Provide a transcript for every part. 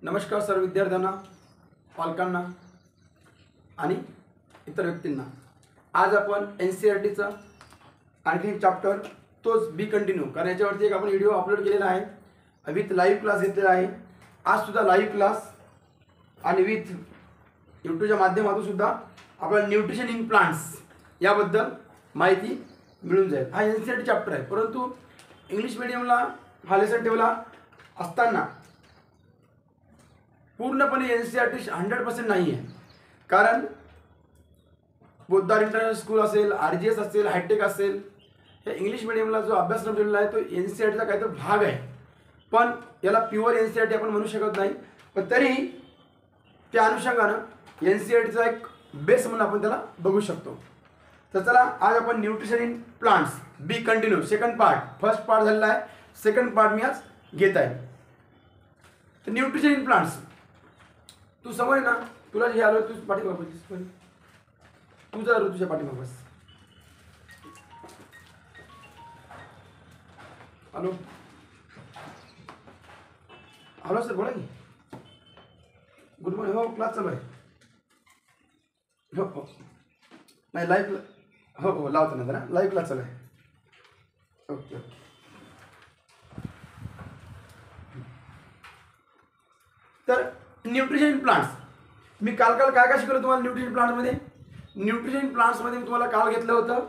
नमस्कार सर्व विद्यार्थ्यांना, पालकांना आणि इतर व्यक्तींना. आज आपण NCERTचा आणखी एक चॅप्टर तोच बी कंटिन्यू कारण याच्यावरती एक आपण व्हिडिओ अपलोड केलेला आहे विथ लाईव्ह क्लास घेतलेला आहे. आज सुद्धा लाईव्ह क्लास आणि विथ यूट्यूबच्या माध्यमातून सुद्धा आपल्याला न्यूट्रिशन इन प्लांट्स याबद्दल माहिती मिळून जाईल. हा NCERT चॅप्टर आहे, परंतु इंग्लिश मीडियमला हा लेसन ठेवला असताना पूर्णपणे NCERT 100% नाही आहे. कारण पोद्दार इंटरनॅशनल स्कूल असेल, RGS असेल, हायटेक असेल, हे इंग्लिश मीडियमला जो अभ्यासक्रम दिलेला आहे तो NCERTचा काहीतरी भाग आहे. पण याला प्युअर NCERT आपण म्हणू शकत नाही. पण तरीही त्या अनुषंगानं NCERTचा एक बेस म्हणून आपण त्याला बघू शकतो. तर चला, आज आपण nutrition in plants B continue second part, first part झालेला आहे, सेकंड पार्ट मी आज घेत आहे. तर न्यूट्रिशन इन प्लांट्स, तू समोर ना, तुला जे आलो तू पाठीमाग बस, तू जा तुझ्या पाठीमाग बस. हॅलो हॅलो सर, बोला की. Good morning. हो, क्लास चालू आहे. हो हो, नाही लाईव्ह, हो हो लावतो ना जरा, लाईव्ह क्लास चालू आहे. Okay okay. तर न्यूट्रिशन इन प्लांट्स, मी काल काय काय शिकवलं तुम्हाला न्यूट्रिशन प्लांट्समध्ये. न्यूट्रिशन प्लांट्समध्ये मी तुम्हाला काल घेतलं होतं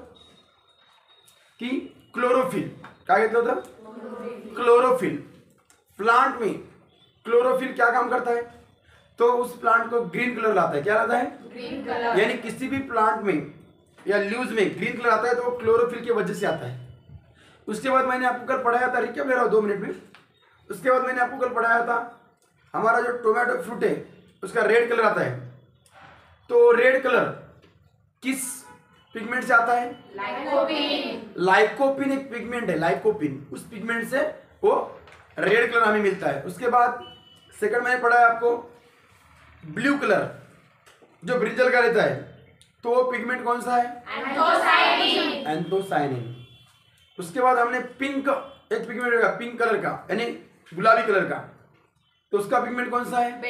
की क्लोरोफिल. काय घेतलं होतं? क्लोरोफिल. प्लांट में क्लोरोफिल क्या काम करता है? तो उस प्लांट को ग्रीन कलर लाता है. क्या लाता है? Green colour. यानी किसी भी प्लांट में या लीव्स में ग्रीन कलर आता है तो वो क्लोरोफिल की वजह से आता है. उसके बाद मैंने आपको कल पढ़ाया था, क्या ले रहा हूँ 2 मिनट में. उसके बाद मैंने आपको कल पढ़ाया था हमारा जो टोमेटो फ्रूट है उसका रेड कलर आता है. तो रेड कलर किस पिगमेंट से आता है? लाइकोपिन. लाइकोपिन एक पिगमेंट है, लाइकोपिन. उस पिगमेंट से वो रेड कलर हमें मिलता है. उसके बाद सेकंड मैंने पढ़ा है आपको ब्लू कलर, जो ब्रिंजल का रहता है. तो वो पिगमेंट कौन सा है? एंथोसायनिन. एंथोसायनिन. उसके बाद हमने पिंक एक पिगमेंट होगा पिंक कलर का, यानी गुलाबी कलर का. तो उसका पिगमेंट कौन सा है?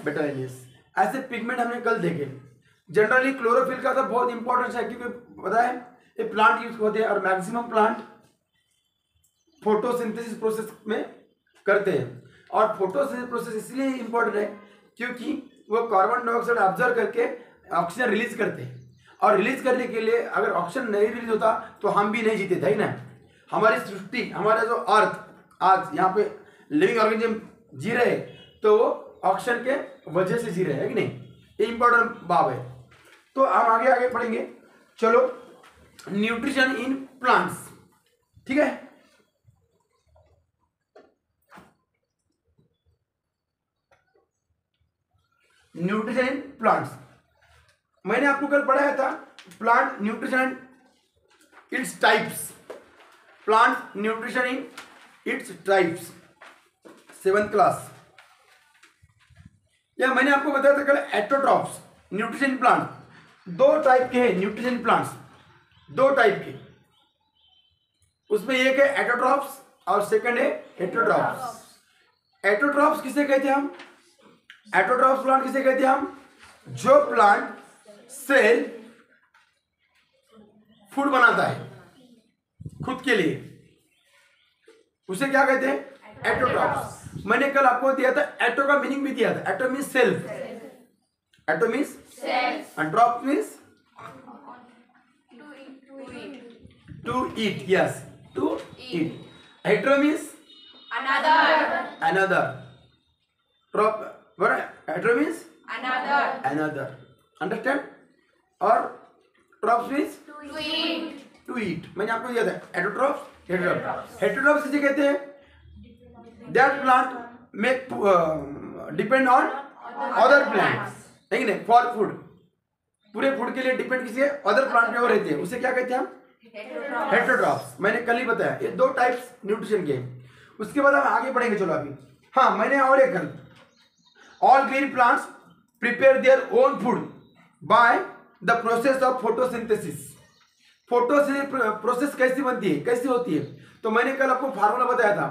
बेटालियस. ऐसे पिगमेंट हमने कल देखे. जनरली क्लोरोफिल का तो बहुत इंपॉर्टेंस है, क्योंकि पता है ये प्लांट यूज होते हैं और मैक्सिमम प्लांट फोटोसिंथेसिस प्रोसेस में करते हैं. और फोटोसिंथेसिस प्रोसेस इसलिए इंपॉर्टेंट है क्योंकि वो कार्बन डाइऑक्साइड ऑब्जर्व करके ऑक्सीजन रिलीज करते हैं. और रिलीज करने के लिए अगर ऑक्सीजन नहीं रिलीज होता तो हम भी नहीं जीते थे ना. हमारी सृष्टि, हमारा जो अर्थ आज यहाँ पे लिविंग ऑर्गेनिज्म जी रहे तो वो ऑक्सीजन के वजह से जी रहे हैं कि नहीं. ये इंपॉर्टेंट बात है. तो हम आगे आगे पढ़ेंगे. चलो, न्यूट्रिशन इन प्लांट्स, ठीक है. न्यूट्रिशन इन प्लांट्स मैंने आपको कल पढ़ाया था plant nutrition its types. Plant nutrition in its types, 7th class. या मैंने आपको बताया था कल एटोट्रॉफ्स. न्यूट्रिशन प्लांट 2 टाइप के हैं. न्यूट्रिशन प्लांट्स 2 टाइप के. उसमें एक है एटोट्रॉफ्स और सेकंड है हेटेरोट्रॉफ्स. एटोट्रॉफ्स किसे कहते हैं हम? एटोट्रॉफ्स प्लांट किसे कहते हैं हम? जो प्लांट सेल फूड बनाता है खुद के लिए, उसे क्या कहते हैं? एटोट्रॉफ्स. मैंने कल आपको दिया था एटो का मीनिंग भी दिया था. Auto means self, auto means self, and troph means to eat. Yes, to eat. Hetero means another. Troph hetero means another. Understand? और ट्रॉप्स मीन्स टू ईट. मैंने आपको दिया था एटोट्रॉप्स, हेटेरोट्रॉप्स. हेटेरोट्रॉप्स किसे कहते हैं? That plant may depend on other plants, है नहीं, for food. पूरे फूड के लिए डिपेंड किसी अदर प्लांट में और रहते हैं, उसे क्या कहते हैं हम? हेटेरोट्रॉफ्स. मैंने कल ही बताया ये 2 टाइप्स न्यूट्रिशन के. उसके बाद हम आगे बढ़ेंगे. चलो अभी, हाँ, मैंने और एक कल all green plants prepare their own food by the process of photosynthesis. Photosynthesis process कैसी बनती है, कैसी होती है? तो मैंने कल आपको फार्मूला बताया था,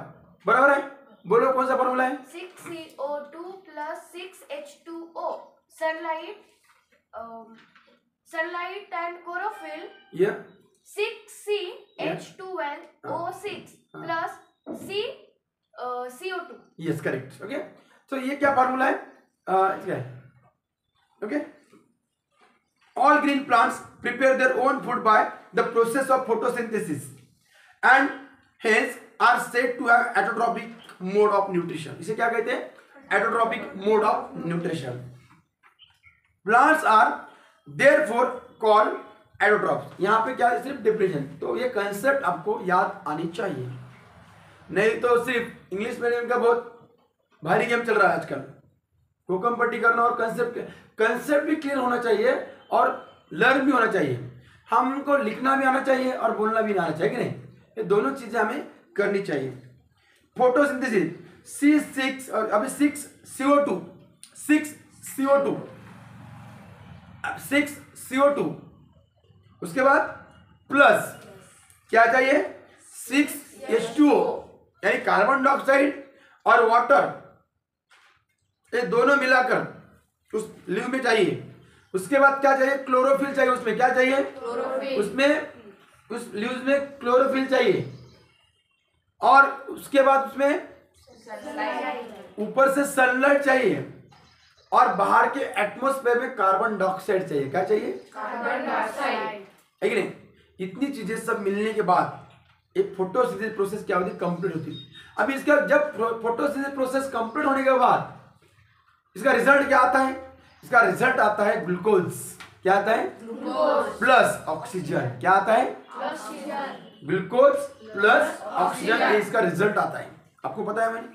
बराबर है. बोलो कौन सा फॉर्मूला है? 6CO2 plus 6H2O. Sunlight and chlorophyll. ये 6CH12O6 plus CO2. Yes correct. Okay, तो ये क्या फॉर्मूला है? क्या है? Okay, all green plants prepare their own food by the process of photosynthesis and hence are said to have autotrophic mode of nutrition. इसे क्या कहते हैं? Autotrophic mode of nutrition. Plants are therefore called autotrophs. यहाँ पे क्या है? सिर्फ definition. तो ये कंसेप्ट आपको याद आनी चाहिए, नहीं तो सिर्फ इंग्लिश मीडियम का बहुत भारी गेम चल रहा है आजकल। हुक्म पट्टी करना और कंसेप्ट भी क्लियर होना चाहिए और लर्न भी होना चाहिए। हमको लिखना भी आना चाहिए और बोलना भी आना चाहिए कि नहीं? ये दोनों चीजें हमें करनी चाहिए। फोटोसिंथेसिस C6 और अभी 6CO2 उसके बाद प्लस क्या चाहिए? 6H2O यानी कार्बन डाइऑक्साइड और वाटर, ये दोनों मिलाकर उस लीव में चाहिए। उसके बाद क्या चाहिए? क्लोरोफिल चाहिए। उसमें क्या चाहिए? क्लोरोफिल। उसमें उस लीव्स में क्लोरोफिल चाहिए और उसके बाद उसमें ऊपर से सनलाइट चाहिए और बाहर के एटमॉस्फेयर में कार्बन डाइऑक्साइड चाहिए। क्या चाहिए? कार्बन डाइऑक्साइड, है कि नहीं? इतनी चीजें सब मिलने के बाद एक फोटोसिंथेसिस प्रोसेस क्या होती है? कंप्लीट होती है। अभी इसका जब फोटोसिंथेसिस प्रोसेस कंप्लीट होने के बाद इसका रिजल्ट क्या आता है? इसका रिजल्ट आता है ग्लूकोज। क्या आता है? Glucose plus oxygen. क्या आता है? ऑक्सीजन। ग्लूकोज प्लस ऑक्सीजन, ये इसका रिजल्ट आता है। आपको पता है मैंने?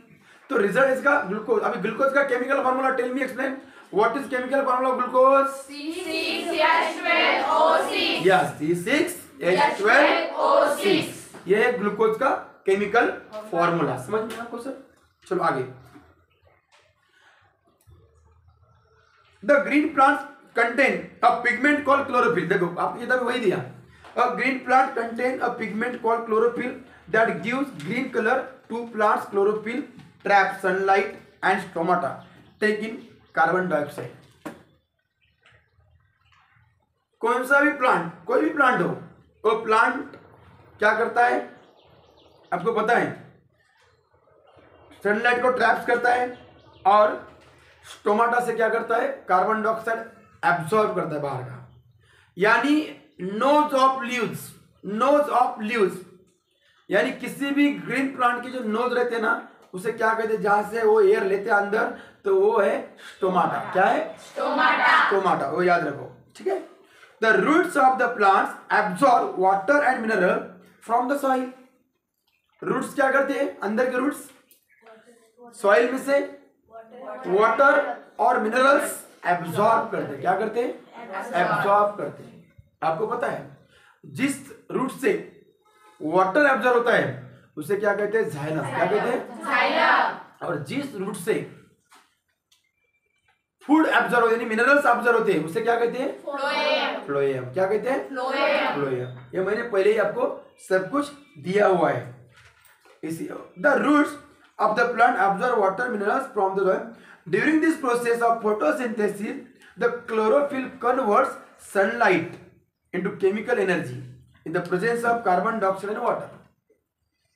तो रिजल्ट इसका ग्लूकोज। अभी ग्लूकोज का chemical formula tell me, explain what is chemical formula of glucose? C6H12O6। Yes, C6H12O6, ये है ग्लूकोज का केमिकल फॉर्मूला। समझ में आपको सर? चलो आगे। The green plant contain a pigment called chlorophyll. देखो आप ये वही दिया, a green plant contain a pigment called chlorophyll that gives green colour to plants. Chlorophyll trap sunlight and stomata take in carbon dioxide. कौन सा भी plant, कोई भी प्लांट हो, वो प्लांट क्या करता है? आपको पता है, सनलाइट को ट्रैप्स करता है और स्टोमाटा से क्या करता है? कार्बन डाइऑक्साइड एब्सॉर्ब करता है बाहर का। यानी नोज ऑफ लीव्स, यानी किसी भी ग्रीन प्लांट की जो नोज रहते हैं ना, उसे क्या कहते हैं? जहां से वो एयर लेते हैं अंदर, तो वो है स्टोमाटा। क्या है? स्टोमाटा, वो याद रखो, ठीक है? The roots of the plants absorb water and mineral from the soil. Roots क्या करते हैं? अंदर के रूट्स सॉइल में से वाटर और मिनरल्स एब्सॉर्ब करते हैं। क्या करते हैं? एब्सॉर्ब करते हैं। आपको पता है, जिस रूट से वाटर एब्सॉर्ब होता है उसे क्या कहते हैं? जाइलम। क्या कहते हैं? जाइलम। और जिस रूट से फूड एब्सॉर्ब यानी मिनरल्स एब्सॉर्ब होते हैं उसे क्या कहते हैं? फ्लोएम। क्या कहते हैं? फ्लोएम। ये मैंने पहले ही आपको सब कुछ दिया हुआ है। इसी the roots of the plant absorb water minerals from the soil. During this process of photosynthesis, the chlorophyll converts sunlight into chemical energy in the presence of carbon dioxide and water.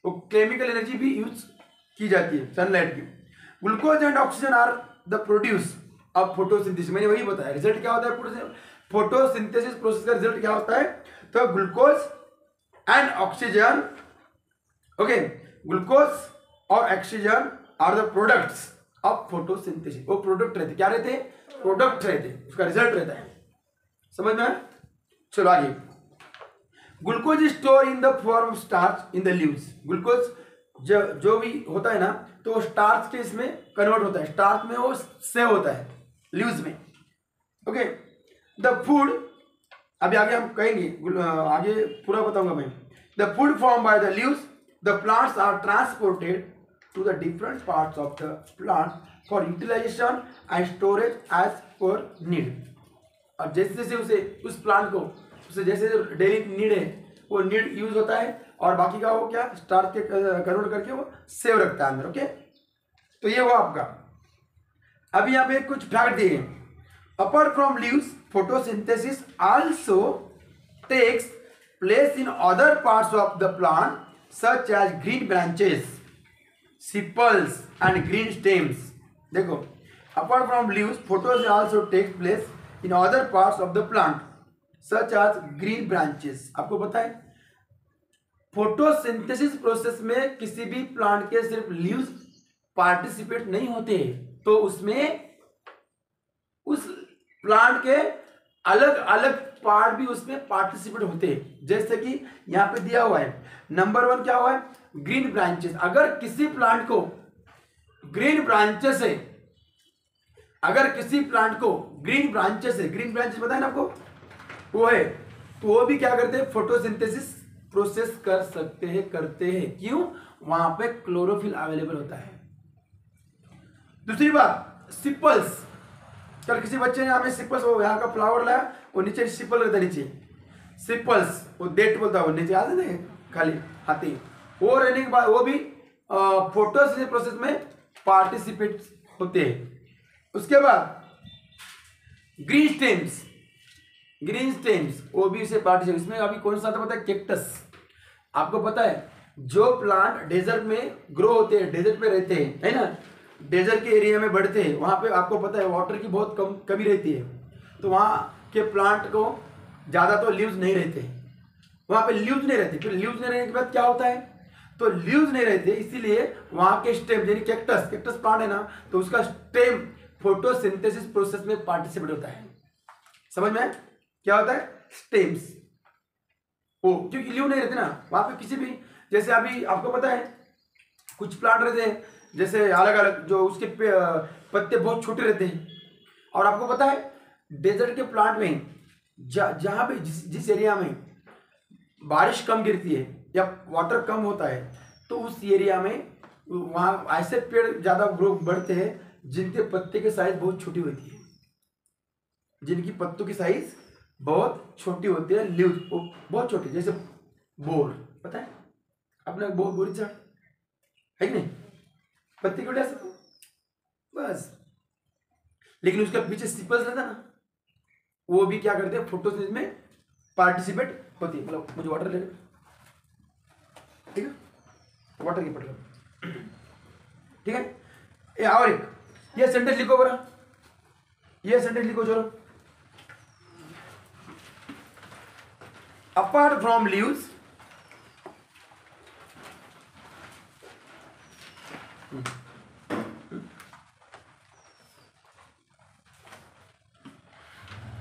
वो chemical energy भी use की जाती है sunlight की। Glucose and oxygen are the produce of photosynthesis. मैंने वही बताया, result क्या होता है? फोटोसिंथेसिस प्रोसेस का रिजल्ट क्या होता है? तो glucose and oxygen, okay, glucose और oxygen are the products of photosynthesis. वो प्रोडक्ट रहते, क्या रहते? प्रोडक्ट रहते, उसका रिजल्ट रहता है। समझ में? चलो आगे। Glucose store in the form of starch in the leaves. Glucose जो भी होता है ना, तो वो स्टार्च के इसमें कन्वर्ट होता है, स्टार्च में वो सेव होता है लीव्स में। ओके, द फूड, अभी आगे हम कहेंगे, आगे पूरा बताऊंगा मैं। The food form by the leaves, the plants are transported to the different parts of the plant for utilization and storage as per need। अब जैसे जैसे उसे उस प्लांट को उसे जैसे डेली नीड है वो नीड यूज होता है और बाकी का वो क्या स्टार्च के कन्वर्ट करके वो सेव रखता है अंदर। ओके, तो ये हुआ आपका। अभी यहाँ पे कुछ फैक्ट दिए हैं। Apart from leaves photosynthesis also takes place in other parts of the plant such as green branches, sepals and green stems. देखो, apart from leaves photosynthesis also takes place in other parts of the plant such as green branches. आपको पता है photosynthesis process में किसी भी plant के सिर्फ leaves participate नहीं होते, तो उसमें उस प्लांट के अलग अलग पार्ट भी उसमें पार्टिसिपेट होते हैं। जैसे कि यहां पे दिया हुआ है नंबर 1 क्या हुआ है, ग्रीन ब्रांचेस। अगर किसी प्लांट को ग्रीन ब्रांचेस है, अगर किसी प्लांट को ग्रीन ब्रांचेस है, ग्रीन ब्रांचेस पता है ना आपको, वो है, तो वो भी क्या करते हैं, फोटोसिंथेसिस प्रोसेस कर सकते हैं, करते हैं। क्यों? वहां पे क्लोरोफिल अवेलेबल होता है। दूसरी बात, सिपल्स। कल किसी बच्चे ने हमें सिपल्स, वो यहाँ का फ्लावर लाया, वो नीचे सिपल रहता है, नीचे सिपल्स, वो डेट बोलता है, वो नीचे आते थे खाली हाथी, वो रहने के बाद वो भी फोटोसिंथेसिस प्रोसेस में पार्टिसिपेट होते हैं। उसके बाद ग्रीन स्टेम्स, ग्रीन स्टेम्स वो भी इसे पार्टिसिपेट। इसमें अभी कौन सा आता पता है, कैक्टस। आपको पता है जो प्लांट डेजर्ट में ग्रो होते हैं, डेजर्ट में रहते हैं, है ना, डेजर्ट के एरिया में बढ़ते हैं, वहां पे आपको पता है वाटर की बहुत कमी रहती है, तो वहां के प्लांट को ज्यादा तो लीव्स नहीं रहते, वहां पे लीव्स नहीं रहते। फिर लीव्स नहीं रहने के बाद क्या होता है, तो लीव्स नहीं रहते, इसीलिए वहां के स्टेम, यानी कैक्टस, कैक्टस प्लांट है ना, तो उसका स्टेम फोटोसिंथेसिस प्रोसेस में पार्टिसिपेट होता है। समझ में क्या होता है, स्टेम्स, वो क्योंकि लीव नहीं रहते ना वहां पे किसी भी, जैसे अभी आपको पता है कुछ प्लांट रहते हैं, जैसे अलग अलग, जो उसके पत्ते बहुत छोटे रहते हैं। और आपको पता है डेजर्ट के प्लांट में जहां पे जिस एरिया में बारिश कम गिरती है या वाटर कम होता है, तो उस एरिया में वहां ऐसे पेड़ ज्यादा ग्रो बढ़ते हैं जिनके पत्ते की साइज बहुत छोटी होती है, जिनकी पत्तों की साइज बहुत छोटी होती है, लीव्स बहुत छोटी, जैसे बोर, पता है अपने बोरी झाड़ है कि नहीं, पत्ते क्यों सकते बस, लेकिन उसके पीछे सिपल्स रहता ना, वो भी क्या करते हैं, फोटोसिंथेसिस में पार्टिसिपेट होती है। मतलब मुझे वाटर ले, ठीक है, वाटर की पटल, ठीक है। ये और एक, ये सेंटेंस लिखो बरा, ये सेंटेंस लिखो चलो। Apart from leaves,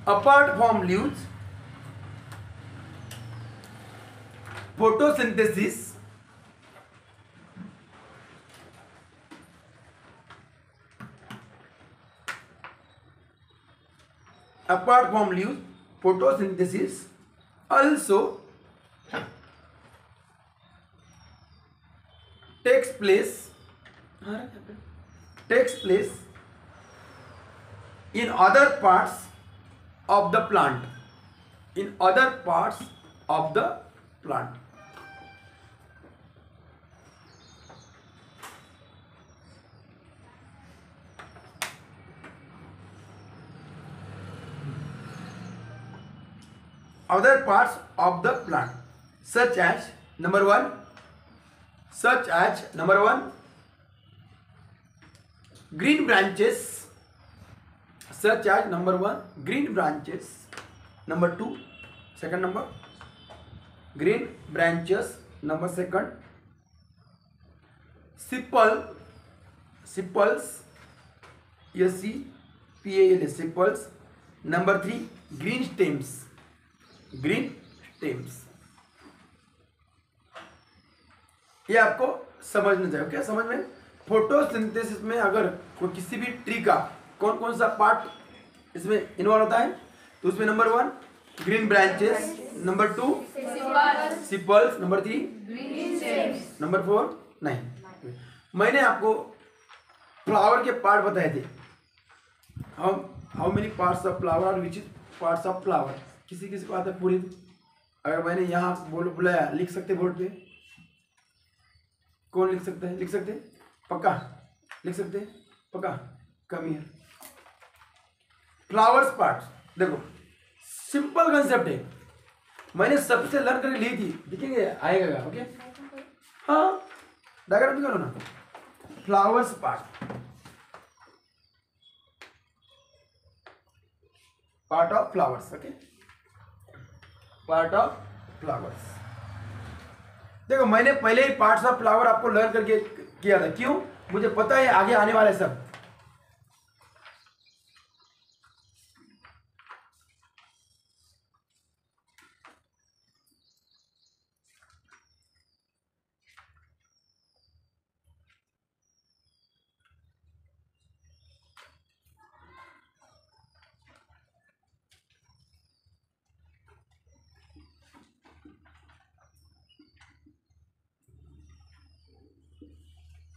apart from leaves, photosynthesis apart from leaves, photosynthesis also takes place in other parts of the plant, in other parts of the plant. Other parts of the plant, such as number 1, green branches, such as number 1 green branches, number 2 second number green branches, number 2 sepals, sepals, number 3 green stems, ये आपको समझना चाहिए। क्या समझ में, photosynthesis में अगर कोई किसी भी ट्री का कौन कौन सा पार्ट इसमें इन्वॉल्व होता है, तो उसमें number 1 green branches, number 2 sepals, number 3 number 4 नहीं। मैंने आपको फ्लावर के पार्ट बताए थे, how many parts of flower और which is parts of flower, किसी किसी को आता है पूरी। अगर मैंने यहाँ बुलाया, लिख सकते बोर्ड पे, कौन लिख सकता है, लिख सकते पक्का, लिख सकते हैं पक्का, कम हियर। फ्लावर्स पार्ट, देखो सिंपल कंसेप्ट है, मैंने सबसे लर्न करके ली थी, दिखेंगे आएगा। ओके हाँ, डायग्राम निकालो ना। Flowers part of flowers. Okay, part of flowers. देखो मैंने पहले ही पार्ट्स ऑफ फ्लावर आपको लर्न करके किया था, क्यों? मुझे पता है आगे आने वाले सब।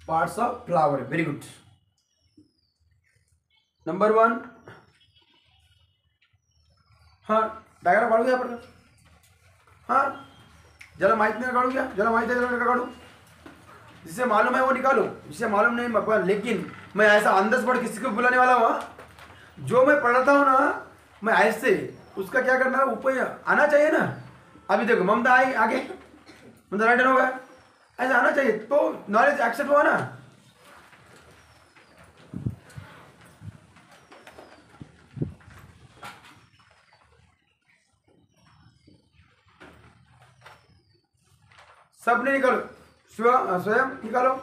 Parts of flower, very good. Number 1, हाँ डायग्राम काढू घ्या आपण। हाँ ज्याला माहित नहीं काढू घ्या, ज्याला माहित है त्याला काढू, जिसे मालूम है वो निकालो, जिसे मालूम नहीं मत। लेकिन मैं ऐसा अंदर पढ़ किसी को बुलाने वाला हूँ, जो मैं पढ़ाता हूँ ना, मैं ऐसे उसका क्या करना है, ऊपर आना चाहिए ना। अभी देखो ममता आई आगे, ममता राइट होगा, ऐसा आना चाहिए तो नॉलेज एक्सेप्ट हुआ ना। सबने निकालो, स्वयं निकालो।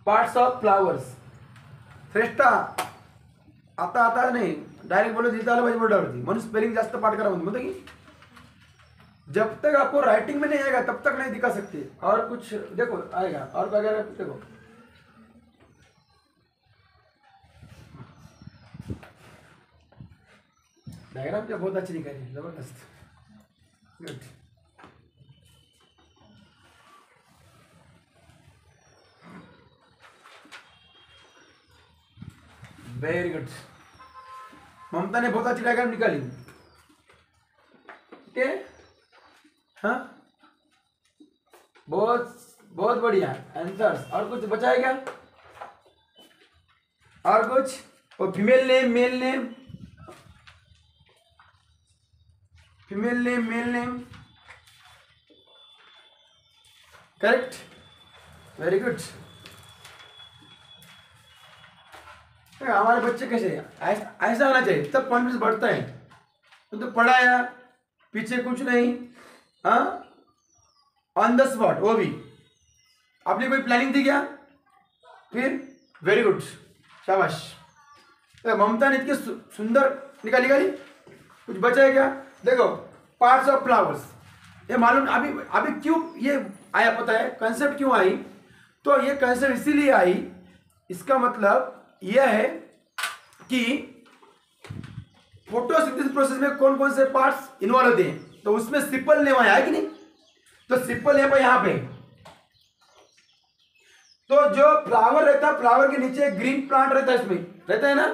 पार्ट्स ऑफ फ्लावर्स, श्रेष्ठा आता नाही, डायरेक्ट बोलो लिहिता आलं पाहिजे बोर्डावरती, म्हणून स्पेलिंग जास्त पाठ करा म्हणतो की जब तक आपको राइटिंग में नहीं आएगा तब तक नहीं दिखा सकते। और कुछ देखो आएगा, और क्या क्या देखो, डायग्राम क्या बहुत अच्छी निकाली, जबरदस्त, गुड। वेरी गुड, ममता ने बहुत अच्छी डायग्राम निकाली। ठीक है, हाँ बहुत बहुत बढ़िया आंसर्स। और कुछ बचा है क्या? और कुछ? वो female name, male name, female name, male name, correct, very good. हमारे बच्चे कैसे ऐसा होना चाहिए, तब कॉन्फिडेंस बढ़ता है। तो पढ़ाया, पीछे कुछ नहीं, हाँ ऑन द स्पॉट, वो भी आपने कोई प्लानिंग थी क्या? फिर वेरी गुड, शाबाश। तो ममता ने इतनी सुंदर निकाली, कुछ बचा है क्या? देखो पार्ट्स ऑफ फ्लावर्स, ये मालूम अभी क्यों ये आया पता है? कंसेप्ट क्यों आई? तो ये कंसेप्ट इसीलिए आई, इसका मतलब यह है कि फोटोसिंथेसिस प्रोसेस में कौन कौन से पार्ट्स इन्वॉल्व होते हैं, तो उसमें सिंपल नेम आया है कि नहीं? तो सिंपल नेम यहाँ पे, तो जो फ्लावर रहता है, फ्लावर के नीचे ग्रीन प्लांट रहता है, इसमें रहता है ना,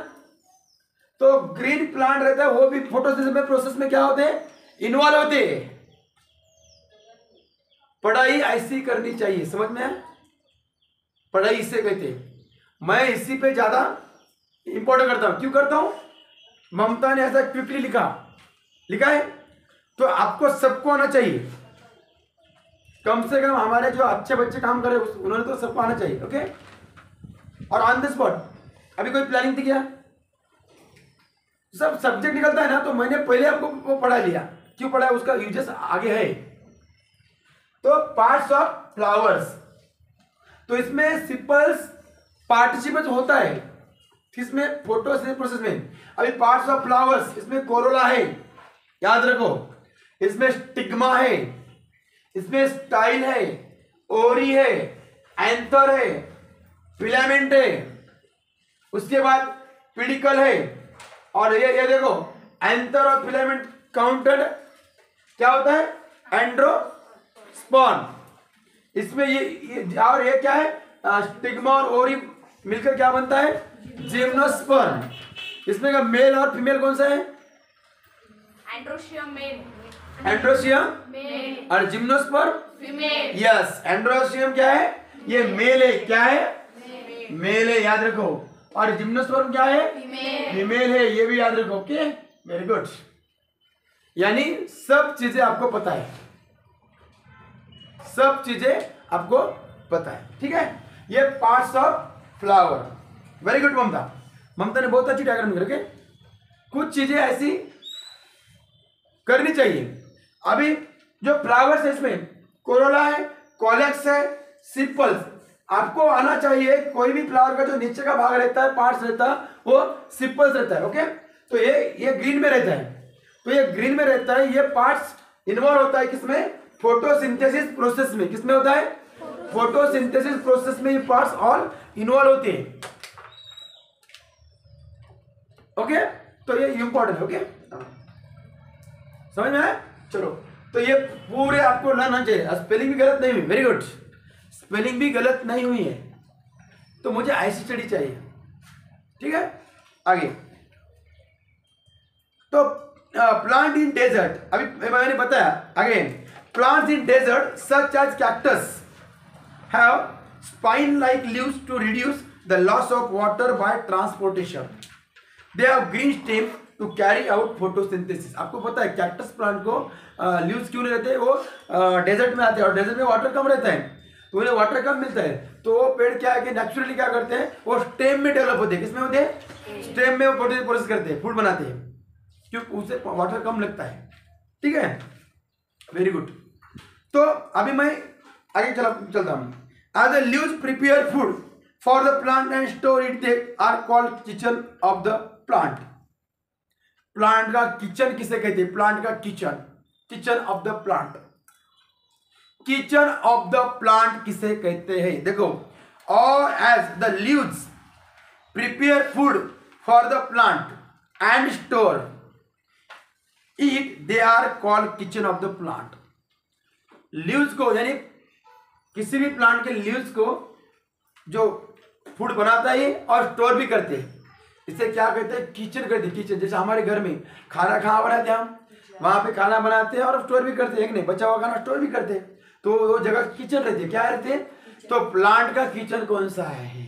तो ग्रीन प्लांट रहता है, वो भी फोटोसिंथेसिस प्रोसेस में क्या होते हैं? इन्वॉल्व होते हैं। पढ़ाई ऐसी करनी चाहिए, समझ में? पढ़ाई इससे कहते हैं। मैं इसी पे ज्यादा इंपॉर्टेंट करता हूं। क्यों करता हूं? ममता ने ऐसा क्विकली लिखा है, तो आपको सबको आना चाहिए। कम से कम हमारे जो अच्छे बच्चे काम कर रहे हैं उन्होंने तो सबको आना चाहिए। ओके, और ऑन द स्पॉट अभी कोई प्लानिंग थी क्या? सब सब्जेक्ट निकलता है ना, तो मैंने पहले आपको वो पढ़ा लिया। क्यों पढ़ा? उसका यूजेस आगे है। तो पार्ट्स ऑफ फ्लावर्स, तो इसमें सिंपल्स पार्टिसिपेट होता है किसमें? फोटोसिंथेसिस प्रोसेस में। अभी पार्ट्स ऑफ फ्लावर्स, इसमें कोरोला है, याद रखो, इसमें स्टिग्मा है, इसमें स्टाइल है, ओरी है, एंथर है, फिलामेंट है, उसके बाद पिडिकल है, और ये देखो एंथर और फिलामेंट काउंटेड क्या होता है? एंड्रोस्पर्म। इसमें ये और ये क्या है? स्टिग्मा और ओरी मिलकर क्या बनता है? जिम्नोस्पर्म। इसमें का मेल और फीमेल कौन सा है? एंड्रोशियम मेल, एंड्रोशियम मेल और जिम्नोस्पर्म फीमेल। यस, एंड्रोशियम क्या है? ये मेल है, क्या है? मेल है, याद रखो। और जिम्नोस्पर्म क्या है? फीमेल है, ये भी याद रखो। Okay, very good. यानी सब चीजें आपको पता है, सब चीजें आपको पता है, ठीक है। ये parts of flower. Very good Mamta, Mamta ने बहुत अच्छी डायग्राम कर रखे। कुछ चीजें ऐसी करनी चाहिए। अभी जो फ्लावर्स है इसमें कोरोला है, कॉलेक्स है, सिंपल्स, आपको आना चाहिए। कोई भी फ्लावर का जो नीचे का भाग रहता है, पार्ट्स रहता है, वो सिंपल्स रहता है। ओके, तो ये ग्रीन में रहता है, तो ये ग्रीन में रहता है। ये पार्ट्स इन्वॉल्व होता है किसमें? फोटोसिंथेसिस प्रोसेस में। किसमें होता है? फोटोसिंथेसिस प्रोसेस में ये पार्ट्स ऑल इन्वॉल्व होते हैं। ओके, तो ये इंपॉर्टेंट है। ओके, समझ में आया? चलो, तो ये पूरे आपको लर्न होना चाहिए। स्पेलिंग भी गलत नहीं हुई, वेरी गुड, स्पेलिंग भी गलत नहीं हुई है, तो मुझे ऐसी स्टडी चाहिए, ठीक है। आगे तो प्लांट इन डेजर्ट, अभी मैंने बताया। Again, plants in desert such as cactus have spine like leaves to reduce the loss of water by transportation. They have green stem to carry out photosynthesis. आपको पता है कैक्टस प्लांट को leaves क्यों नहीं रहते? वो डेजर्ट में आते हैं और डेजर्ट में वाटर कम रहता है, तो उन्हें वाटर कम मिलता है। तो वो पेड़ क्या है कि नेचुरली क्या करते हैं, वो स्टेम में डेवलप होते हैं। किसमें होते हैं? स्टेम में वो प्रोसेस करते हैं, फूड बनाते हैं, क्योंकि उसे वाटर कम लगता है, ठीक है। Very good. तो अभी मैं आगे चलता हूं। As the leaves prepare food for the plant and store it, they are called kitchen of the plant. Plant का किचन किसे कहते हैं? प्लांट का kitchen, kitchen of the plant. Kitchen of the plant किसे कहते हैं? देखो, और as the leaves prepare food for the plant and store it, they are called kitchen of the plant. Leaves को, यानी किसी भी प्लांट के लीव्स को जो फूड बनाता है और स्टोर भी करते हैं, इसे क्या कहते हैं? किचन कहते हैं। किचन, जैसे हमारे घर में खाना कहाँ बनाते हैं? हम वहां पे खाना बनाते हैं और स्टोर भी करते हैं, नहीं बचा हुआ खाना स्टोर भी करते हैं, तो वो जगह किचन रहती है। क्या रहते हैं? तो प्लांट का किचन कौन सा है?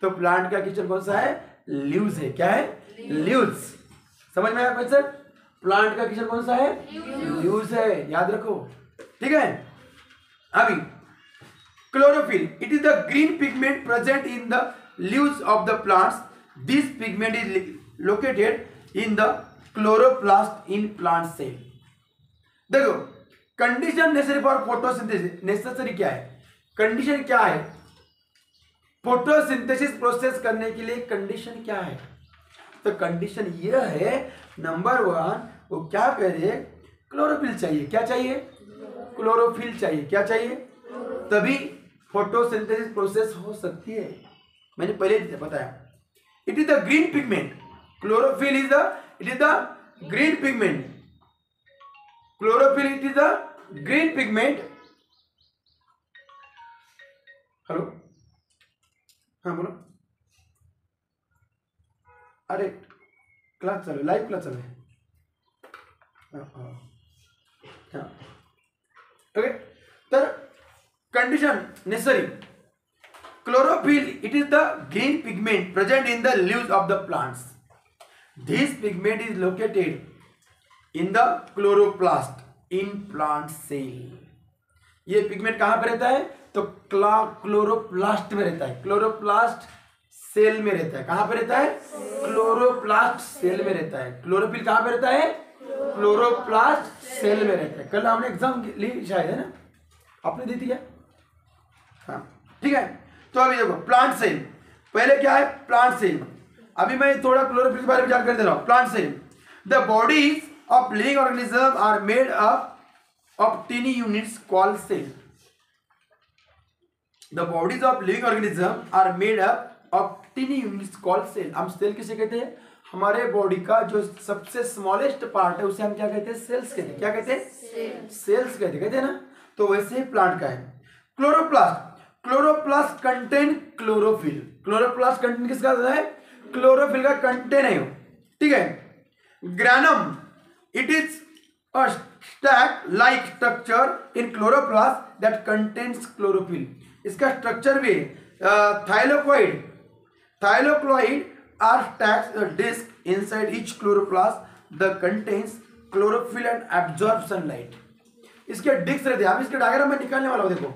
तो प्लांट का किचन कौन सा है? लीव्स है। क्या है? लीव्स। समझ में आया क्वेश्चन? प्लांट का किचन कौन सा है? लीव्स है, याद रखो, ठीक है। अभी chlorophyll, it is the green pigment present in the leaves of the plants. This pigment is located in the chloroplast in plant cell. देखो, condition necessary for photosynthesis, necessary क्या है? कंडीशन क्या है फोटोसिंथेसिस प्रोसेस करने के लिए? Condition क्या है? तो कंडीशन ये है, नंबर 1, वो क्या कह रहे हैं? क्लोरोफिल चाहिए। क्या चाहिए? क्लोरोफिल चाहिए। क्या चाहिए? तभी फोटोसिंथेसिस प्रोसेस हो सकती है। मैंने पहले बताया, it is the green pigment. Chlorophyll is the green pigment. Chlorophyll it is the green pigment. Hello, हाँ बोलो। अरे क्लास चालू, लाइव क्लास चालू है। हाँ, ओके। तर condition necessary, chlorophyll, it is the green pigment present in the leaves of the plants. This pigment is located in the chloroplast in plant cell. ये pigment कहां पे रहता है? तो क्लोरोप्लास्ट में रहता है, क्लोरोप्लास्ट सेल में रहता है। कहां पे रहता है? क्लोरोप्लास्ट सेल में रहता है। क्लोरोफिल कहां पे रहता है? क्लोरोप्लास्ट सेल में रहता है। कल हमने एग्जाम ली शायद, है ना? आपने दी थी क्या? हाँ, ठीक है। तो अभी देखो, प्लांट सेल, पहले क्या है? Plant cell. अभी मैं थोड़ा क्लोरोफिल के बारे में जानकारी दे रहा हूं। Plant cell, the bodies of living organism are made up of tiny units called cell. The bodies of living organism are made up of tiny units called cell. हम सेल किसे कहते हैं? हमारे बॉडी का जो सबसे स्मॉलेस्ट पार्ट है उसे हम क्या कहते हैं? सेल्स कहते हैं। क्या कहते हैं? सेल्स कहते हैं ना। तो वैसे ही प्लांट का है। Chloroplast, chloroplast contain chlorophyll. Chloroplast contain किसका होता है? क्लोरोफिल का कंटेन है, ठीक है। Granum, it is a stack like structure in chloroplast that contains chlorophyll. इसका स्ट्रक्चर भी thylakoid thylakoid are stacked disc inside each chloroplast the contains chlorophyll and absorb sunlight. इसके डिस्क रहते हैं, आप इसके डायग्राम में निकालने वाला हो, देखो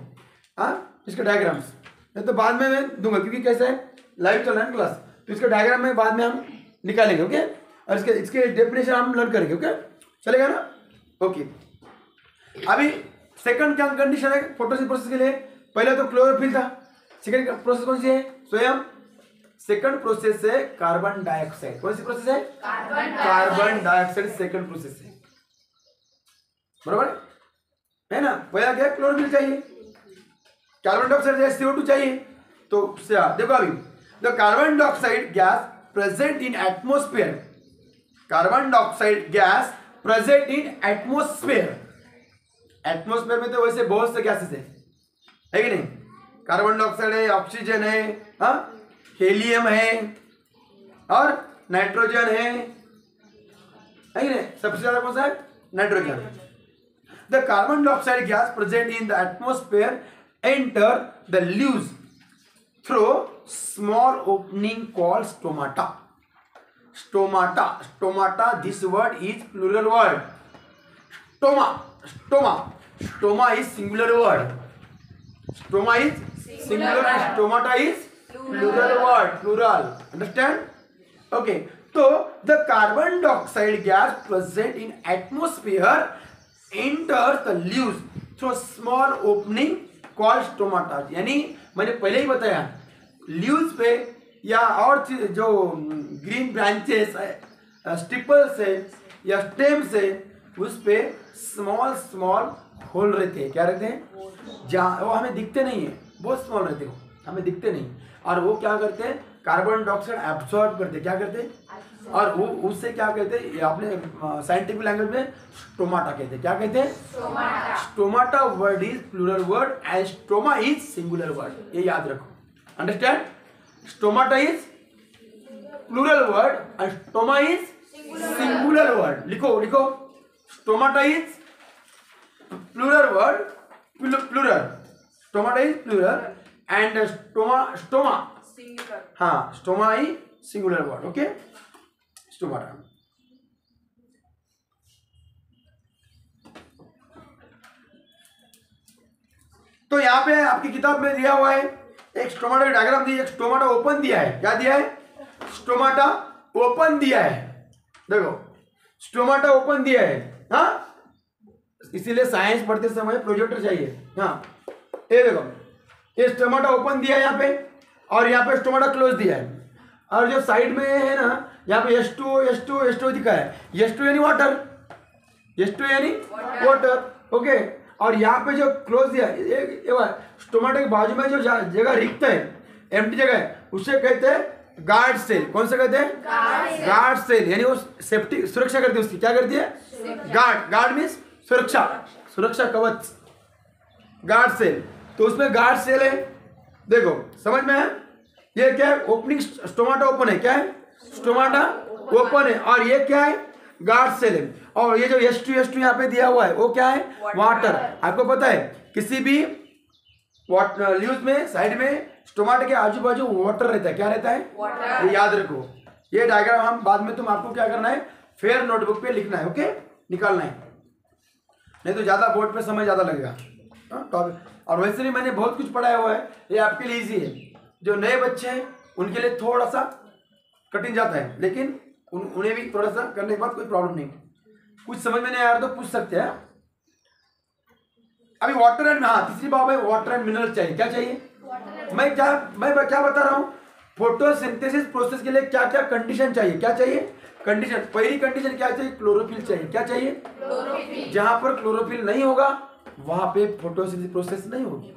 हाँ इसके डायग्राम्स नहीं तो बाद में मैं दूंगा क्योंकि कैसे है लाइव चल रहा है क्लास, तो इसके डायग्राम में बाद में हम निकालेंगे ओके, और इसके डेफिनेशन हम लर्न करेंगे ओके, चलेगा ना ओके। अभी सेकंड क्या कंडीशन है फोटोसिंथेसिस प्रोसेस के लिए, पहले तो क्लोरोफिल था, सेकंड प्रोसेस कौन सी है स्वयं, सेकंड प्रोसेस है कार्बन डाइऑक्साइड। कौन सी प्रोसेस है, कार्बन डाइऑक्साइड सेकंड प्रोसेस है, बराबर है ना। पहला क्या क्लोरोफिल चाहिए, कार्बन डाइऑक्साइड चाहिए, CO2 चाहिए, तो देखो अभी the carbon dioxide gas present in atmosphere, carbon dioxide gas present in atmosphere, atmosphere में तो वैसे बहुत से गैसेस है कि नहीं, कार्बन डाइऑक्साइड है, ऑक्सीजन है, हाँ हीलियम है और नाइट्रोजन है कि नहीं, सबसे ज्यादा कौन सा है nitrogen. The carbon dioxide gas present in the atmosphere enter the leaves through small opening called stomata. Stomata, stomata, this word is plural word, stoma, stoma, stoma is singular word, stoma is singular and stomata is plural word, plural, understand? Okay, so the carbon dioxide gas present in atmosphere enters the leaves through small opening called stomata। यानी मैंने पहले ही बताया leaves पे या और जो green branches स्टिपल्स है या स्टेम्स है उस पे स्मॉल स्मॉल होल रहते हैं, क्या रहते हैं, जहाँ वो हमें दिखते नहीं है, बहुत स्मॉल रहते हो, हमें दिखते नहीं, और वो क्या करते हैं कार्बन डाइऑक्साइड एब्सॉर्ब करते हैं, क्या करते हैं, और वो उससे क्या कहते हैं, आपने साइंटिफिक लैंग्वेज में स्टोमाटा कहते हैं, क्या कहते हैं stomata word is plural word and stoma is singular word, ये याद रखो, understand. Stomata is plural word and stoma is singular word, लिखो लिखो, stomata is plural word, plural, stomata is plural and stoma singular, हाँ stoma is singular word, okay, stomata। तो यहाँ पे आपकी किताब में दिया हुआ है एक स्टोमाटा का डायग्राम दिया, एक स्टोमाटा ओपन दिया है, क्या दिया है स्टोमाटा ओपन दिया है, देखो स्टोमाटा ओपन दिया है, हाँ इसीलिए साइंस पढ़ते समय प्रोजेक्टर चाहिए, हाँ ये देखो ये स्टोमाटा ओपन दिया है यहाँ पे, और यहाँ पे स्टोमाटा क्लोज दिया है, और जो साइड में है ना यहाँ पे H2O दिखा है, H2 यानी वाटर, H2 यानी वाटर, ओके, और यहाँ पे जो क्लोज दिया है ये स्टोमाटा के बाजू में जो जगह रिक्त है, एम्प्टी जगह है, उसे कहते हैं गार्ड सेल। कौन सा कहते हैं गार्ड सेल, यानी वो सेफ्टी सुरक्षा करती है उसकी, क्या करती है गार्ड, गार्ड मीन्स सुरक्षा, सुरक्षा कवच, गार्ड सेल, तो उसमें गार्ड सेल है, देखो समझ में है, ये क्या है ओपनिंग, स्टोमाटा ओपन है, क्या है स्टोमाटा ओपन है, और ये क्या है गार्ड सेल है, और ये जो H2 यहाँ पे दिया हुआ है वो क्या है वाटर। आपको पता है किसी भी ल्यूज में साइड में स्टोमाटा के आजू बाजू वाटर रहता है, क्या रहता है वाटर, ये याद रखो, ये डायग्राम हम बाद में तुम आपको क्या करना है फेयर नोटबुक पे लिखना है, ओके निकालना है, नहीं तो ज्यादा बोर्ड पे समय ज्यादा लगेगा टॉपिक। और वैसे भी मैंने बहुत कुछ पढ़ाया हुआ है, ये आपके लिए इजी है, जो नए बच्चे हैं उनके लिए थोड़ा सा कठिन जाता है, लेकिन उन्हें भी थोड़ा सा करने के बाद कोई प्रॉब्लम नहीं, कुछ समझ में नहीं आया तो पूछ सकते हैं। अभी वाटर एंड, हाँ तीसरी बात है वाटर एंड मिनरल चाहिए, क्या चाहिए, मैं क्या बता रहा हूँ, फोटोसिंथेसिस प्रोसेस के लिए क्या क्या कंडीशन चाहिए, क्या चाहिए कंडीशन, पहली कंडीशन क्या चाहिए क्लोरोफिल चाहिए, क्या चाहिए क्लोरोफिल, जहां पर क्लोरोफिल नहीं होगा वहां पे फोटोसिंथेसिस प्रोसेस नहीं होगी।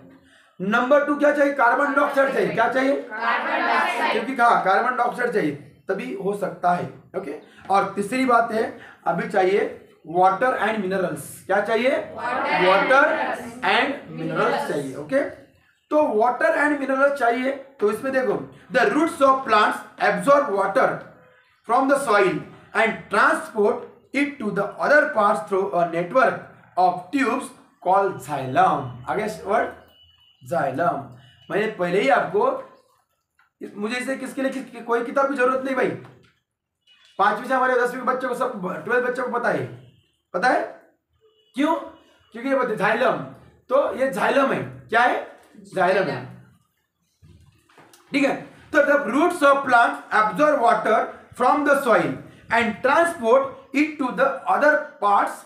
नंबर 2 क्या चाहिए कार्बन डाइऑक्साइड चाहिए, क्या चाहिए कार्बन डाइऑक्साइड, क्योंकि कहा कार्बन डाइऑक्साइड चाहिए तभी हो सकता है, ओके। और तीसरी बात है अभी चाहिए वाटर एंड मिनरल्स, क्या चाहिए वाटर एंड मिनरल्स चाहिए, ओके। तो वाटर एंड मिनरल्स चाहिए, तो इसमें देखो the roots of plants absorb water from the soil and transport it to the other parts through a network of tubes called xylem, आगे word xylem. मैंने पहले ही आपको मुझे इसे किसके लिए कोई किताब की जरूरत नहीं भाई। 5वीं से हमारे 10वीं के बच्चों को सब 12 बच्चों को पता है क्यों? क्योंकि ये बताइए जाइलम, तो ये जाइलम है। क्या है? जाइलम है। ठीक है। तो the roots of plant absorb water from the soil and transport it to the other parts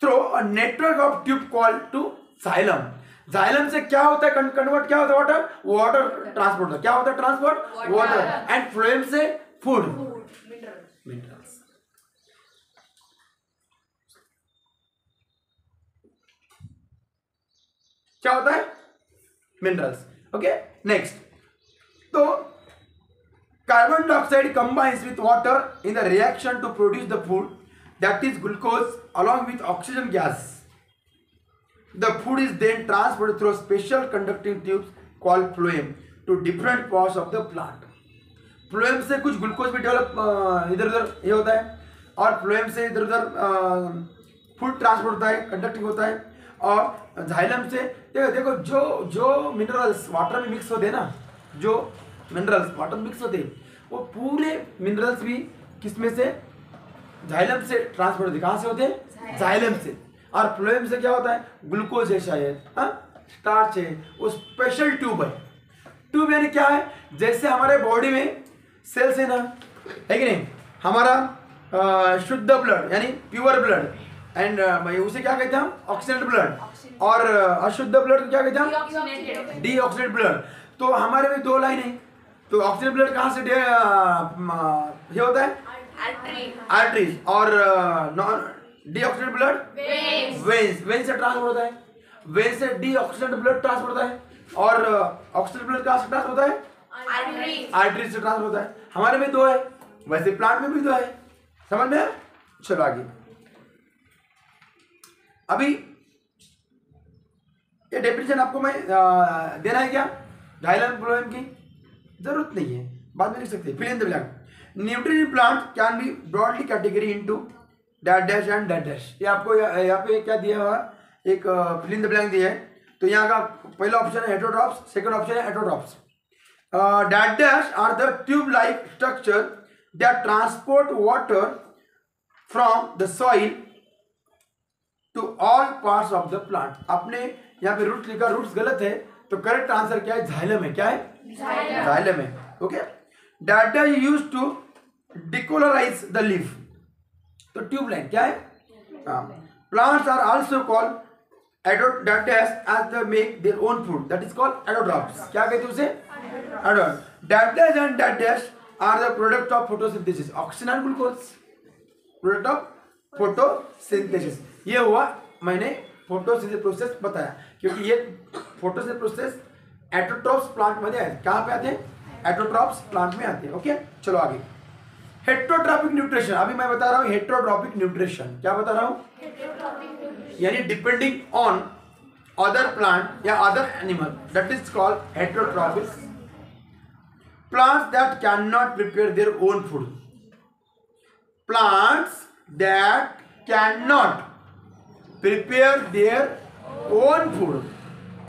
through a network of tube called to xylem. Xylem से क्या होता है? कन्वर्ट क्या होता है? वाटर ट्रांसपोर्ट होता है। क्या होता है ट्रांसपोर्ट? वाटर। एंड फ्लोएम से फूड, मिनरल्स। क्या होता है? मिनरल्स। Okay, next. तो carbon dioxide combines with water in the reaction to produce the food, that is glucose, along with oxygen gas. The food is then transported through special conducting tubes called phloem to different parts of the plant. Phloem से कुछ glucose भी develop इधर उधर ये होता है, और phloem से इधर उधर फूड ट्रांसपोर्ट होता है, कंडक्टिंग होता है। और जाइलम से देखो जो मिनरल्स वाटर में मिक्स होते हैं ना, जो मिनरल्स वाटर में मिक्स होते हैं, वो पूरे मिनरल्स भी किसमें से? जाइलम से ट्रांसपोर्ट होते। कहाँ से होते हैं? जाइलम से। और फ्लोएम से क्या होता है? ग्लूकोज है शायद, स्टार्च है, वो स्पेशल ट्यूब है। ट्यूब यानी क्या है? जैसे हमारे बॉडी में सेल्स है ना, है कि नहीं? हमारा शुद्ध ब्लड यानी प्योर ब्लड, एंड उसे क्या कहते हैं हम? Oxidant blood. और अशुद्ध ब्लड को क्या कहते हैं हम? डीऑक्सीडेंट ब्लड। तो हमारे में 2 लाइन है। तो ऑक्सीडेंट ब्लड कहाँ से ये होता है? आर्टरीज। और डीऑक्सीडेंट ब्लड वेन्स से ट्रांसफर होता है। वेन से डीऑक्सीडेंट ब्लड ट्रांसफर होता है, और ऑक्सीडेंट ब्लड कहाँ से ट्रांसफर होता है? आर्टरीज से ट्रांसफर होता है। हमारे में 2 है, वैसे प्लांट में भी 2 है। समझ में? चलो आगे। अभी ये डेफिनेशन आपको मैं देना है क्या? जाइलम फ्लोएम की जरूरत नहीं है, बाद में लिख सकते हैं। Fill in the blank. Nutrient in plant can be broadly category into dash dash and dash dash. ये आपको यहाँ पे क्या दिया हुआ? एक फिल इन द ब्लैंक दिया है। तो यहाँ का पहला ऑप्शन है हेटेरोट्रॉप्स, सेकंड ऑप्शन है heterotrophs. Dash dash are the tube like structure that transport water from the soil to all parts of the plant. आपने यहाँ पे रूट्स लिखा, रूट्स गलत है, तो करेक्ट आंसर क्या है? जाइलम है। क्या है? जाइलम है। Okay. Data used to decolourise the leaf. तो ट्यूब लाइन क्या है? Plants are also called autotrophs as they make their own food, that is called autotrophs. क्या कहते हैं उसे? डाक्टास एंड डाक्टास are the product of photosynthesis. Oxygen and glucose product of photosynthesis. ये हुआ, मैंने फोटोसिंथेसिस प्रोसेस बताया, क्योंकि ये फोटोसिंथेसिस प्रोसेस एटोट्रॉप्स प्लांट में आते। कहाँ पे आते हैं? एटोट्रॉप्स प्लांट में आते हैं। ओके, चलो आगे। Heterotrophic nutrition. अभी मैं बता रहा हूँ हेटेरोट्रॉपिक न्यूट्रिशन। क्या बता रहा हूँ? यानी डिपेंडिंग ऑन अदर प्लांट या other animal, that is called heterotrophic. Plants that can not prepare their own food. Plants that can not prepare their own food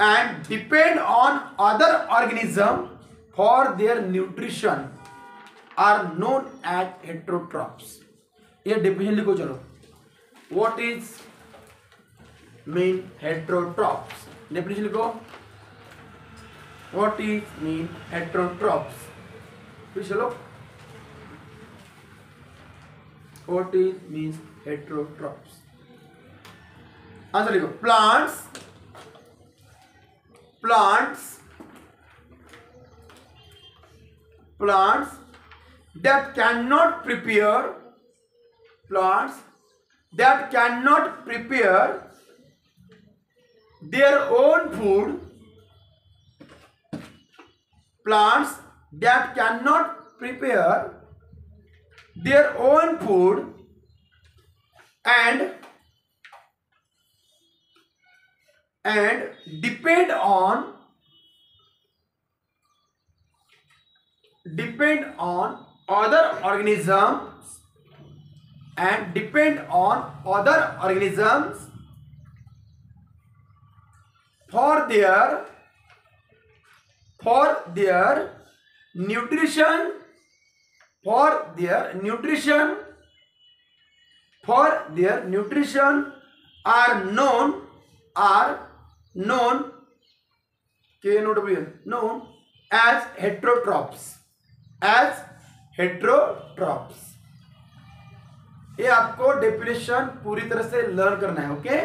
and depend on other organisms for their nutrition are known as heterotrophs. ये definition लिखो चलो। What is mean heterotrophs? Definition लिखो। What is mean heterotrophs? फिर चलो। What is means heterotrophs? Answer लिखो। Plants that cannot prepare their own food. Plants that cannot prepare their own food and depend on other organisms for their for their nutrition are known known as heterotrophs. ये आपको definition पूरी तरह से learn करना है. Okay,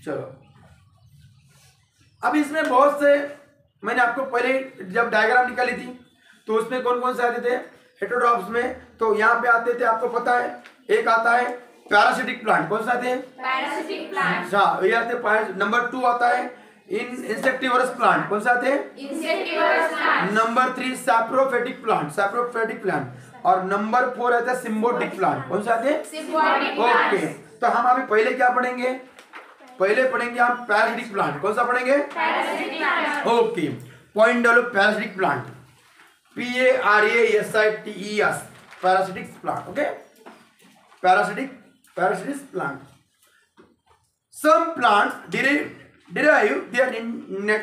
चलो. अब इसमें बहुत से, मैंने आपको पहले जब डायग्राम निकाली थी तो उसमें कौन कौन से आते थे हेटेरोट्रॉप्स में. तो यहाँ पे आते थे, आपको पता है, एक आता है पैरासिटिक प्लांट. कौन सा आते हैं? Parasitic plant. हाँ, ये आते हैं. नंबर 2 आता है इंसेक्टिवरस प्लांट. कौन सा आते हैं? Insectivorous plant. Number 3 saprophytic plant. और नंबर 4 आता है सिम्बोटिक प्लांट. कौन सा आते हैं? Symbiotic okay, plant. तो हम अभी पहले क्या पढ़ेंगे? पहले पढ़ेंगे हम पैरासिटिक प्लांट. कौन सा पढ़ेंगे? Parasitic plant. ओके, पॉइंट डालो. Parasitic plant, PARASITES, parasitic plant. Okay, parasitic plant. Some plants derive their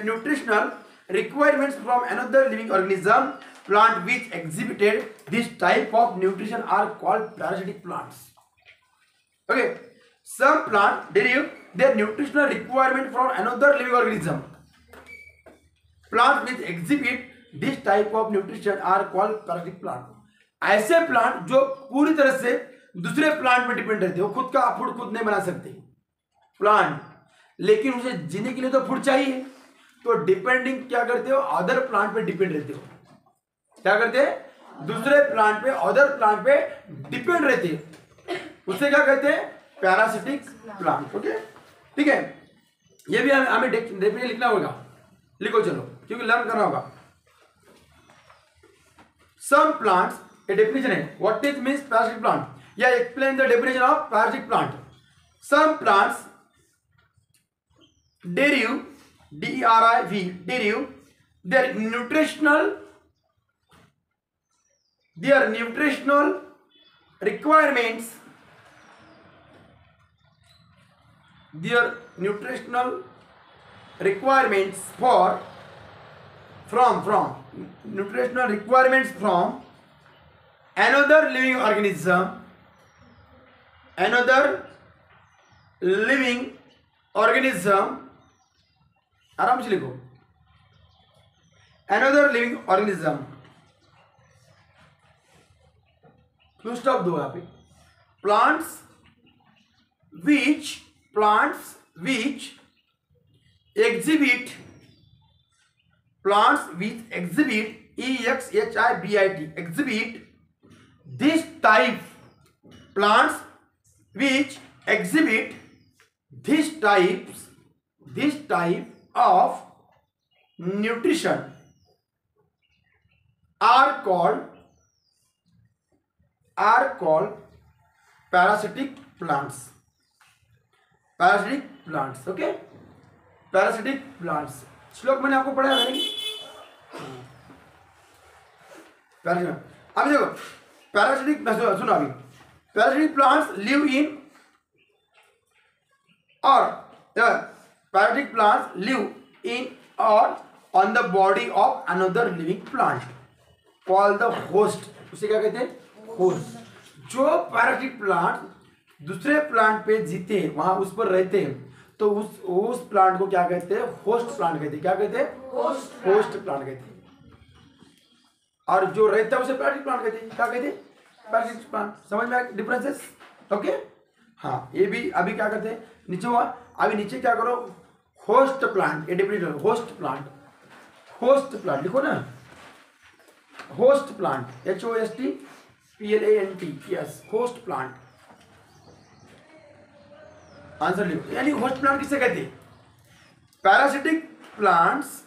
nutritional requirements from another living organism. Plant which exhibited this type of nutrition are called parasitic plants. Okay, some plants derive their nutritional requirement from another living organism. Plants which exhibit this type of nutrition are called parasitic plant. ऐसे plant जो पूरी तरह से दूसरे plant पर depend रहते हो, खुद का फूड खुद नहीं बना सकते प्लांट, लेकिन उसे जीने के लिए तो फूड चाहिए. तो डिपेंडिंग क्या करते हो? अदर प्लांट पे डिपेंड रहते हो. क्या करते हैं? दूसरे प्लांट पे, अदर प्लांट पे डिपेंड रहते हैं. उसे क्या कहते हैं? Parasitic plant. ओके, ठीक है. ये भी हमें डेफिनेशन लिखना होगा. लिखो चलो, क्योंकि लर्न करना होगा. सम प्लांट्स, ये डेफिनेशन है. What is means parasitic plant? या explain the definition of parasitic plant. Some plants derive their nutritional requirements from another living organism. आराम से लिखो. another living organism. Full stop दो यहाँ पे. plants which exhibit exhibit this type. Plants which exhibit this type of nutrition are called parasitic plants. Okay, parasitic plants. श्लोक मैंने आपको पढ़ाया नहीं? अभी देखो, पैरासिटिक, सुनो अभी. Parasitic plants live in or on the body of another living plant called the host. उसे क्या कहते हैं? होस्ट. जो पैरासिटिक प्लांट दूसरे प्लांट पे जीते हैं, वहां उस पर रहते हैं, तो उस प्लांट को क्या कहते हैं? होस्ट प्लांट कहते हैं. क्या कहते हैं? होस्ट प्लांट कहते हैं. और जो रहता है उसे पैरासिटिक प्लांट कहते हैं. क्या कहते हैं? Parasitic plant. समझ में आया डिफरेंसेस? ओके, हाँ. ये भी अभी क्या करते हैं? नीचे हुआ. अभी नीचे क्या करो? Host plant. ये डिफरेंट. होस्ट प्लांट लिखो ना. Host plant, HOST PLANT. Yes, host plant. Answer लिखो. यानी होस्ट प्लांट किसे कहते हैं? Parasitic plants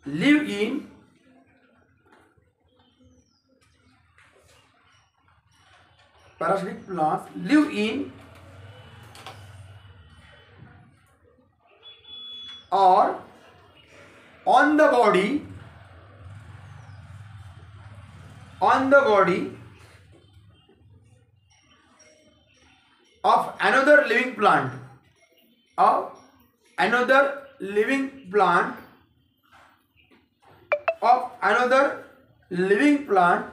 live in or on the body of another living plant. of another living plant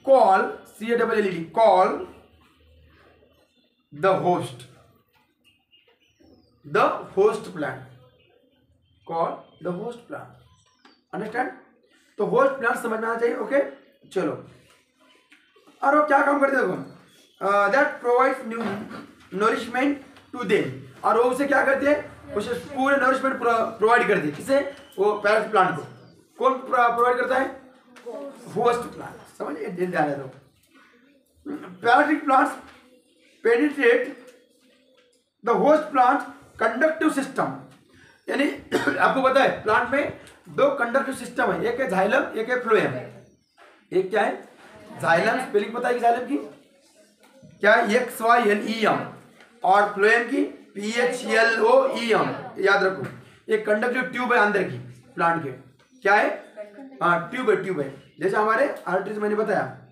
call CALLED call the host plant. Call the host plant. Understand? तो host plant समझ में आना चाहिए. Okay चलो, और वो क्या काम करते देखो, that provides nourishment to them, और वो उसे क्या करते हैं, उसे पूरे नरिशमेंट प्रोवाइड करते हैं. किसे? वो पैरासिटिक प्लांट को. कौन प्रोवाइड करता है? Host plant. समझिए, ध्यान दो. Parasitic plants penetrate the host plant conductive system. यानी आपको पता है प्लांट में दो कंडक्टिव सिस्टम है, एक है जाइलम, एक है फ्लोएम. एक क्या है? जाइलम. स्पेलिंग पता है कि जाइलम की क्या है? XYLEM. और फ्लोएम की PHLOEM. याद रखो, एक कंडक्टिव ट्यूब है अंदर की प्लांट के. क्या है? हाँ, ट्यूब है. जैसे हमारे आर्टरीज मैंने बताया.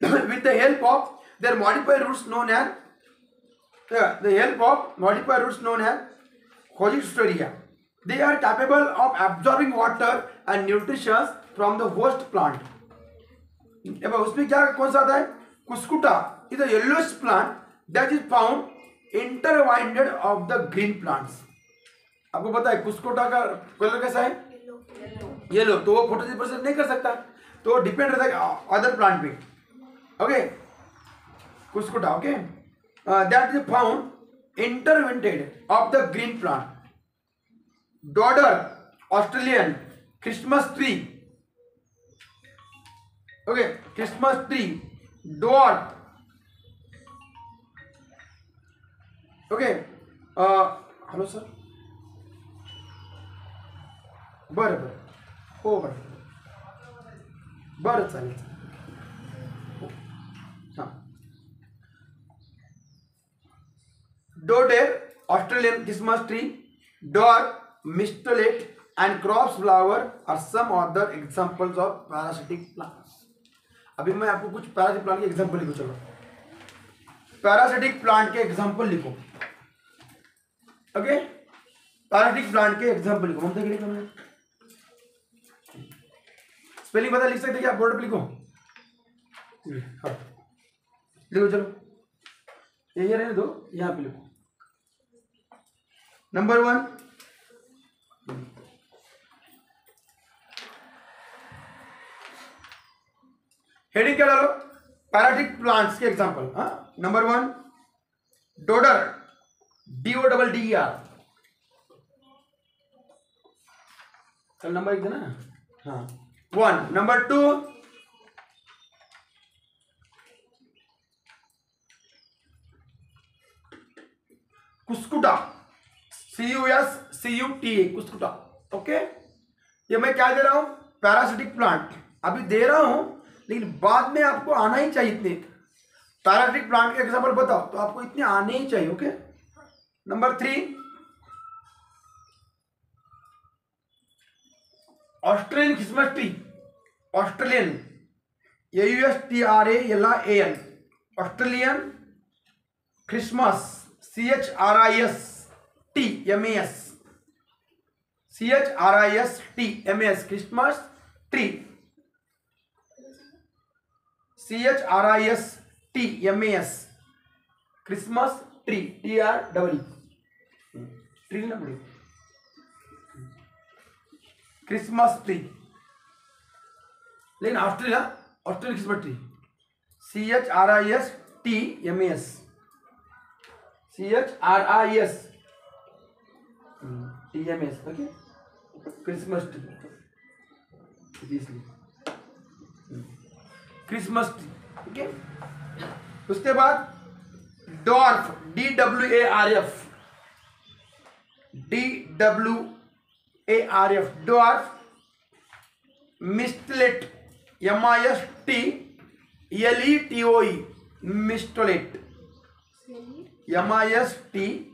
with the help of their modified roots known as Coryphostoria, they are capable of absorbing water and nutrition from the host plant. अब उसमें क्या कौन सा आता है? कुस्कुटा is a yellowish plant that is found intertwined of the green plants. आपको पता है कुस्कुटा का कलर कैसा है? येलो. तो वो फोटोसिंथेसिस नहीं कर सकता, तो डिपेंड रहता है अदर प्लांट पे. Okay, कुस्कुटा. Okay, that is found intertwined of the green plant. Dodder, Australian, Christmas tree. Okay, Christmas tree, dwarf. Okay, hello sir. बरं हो, बरं चालेल. हां, Dodder, Australian Christmas tree, dwarf, mistolate and crops flower are some other examples of parasitic plants. अभी मैं आपको कुछ parasitic plant के एग्जांपल लिखो. चलो, पैरासिटिक प्लांट के एग्जांपल लिखो. ओके, पैरासिटिक प्लांट के एग्जांपल लिखो. ममता के लिखो. स्पेलिंग पता लिख सकते क्या? बोर्ड पे लिखो. हाँ, लिखो. चलो, ये रहने दो, यहाँ पे लिखो. नंबर 1, हेडिंग क्या डालो? पैरासिटिक प्लांट्स के एग्जांपल. हाँ, नंबर 1 डोडर, DODDER. चल, नंबर 1 देना. हाँ, 1. Number 2 कुस्कुटा, CUSCUTA, कुस्कुटा. ओके, ये मैं क्या दे रहा हूं? पैरासिटिक प्लांट अभी दे रहा हूं, लेकिन बाद में आपको आना ही चाहिए इतने. पैरासिटिक प्लांट के एग्जांपल बताओ तो आपको इतने आने ही चाहिए. Okay, number 3 Australian Christmas tree. Australian, AUSTRALIAN, Australian Christmas, CHRISTMAS, Christmas tree. CHRISTMAS, Christmas tree. TREE, tree ना पड़ी, क्रिसमस ट्री. लेकिन Australian Christmas tree, CHRISTMAS, okay, Christmas tree. Christmas tree. Okay, उसके बाद dwarf, DWARF, dwarf. Mistletoe, MISTLETOE, mistletoe, MISTLETOE.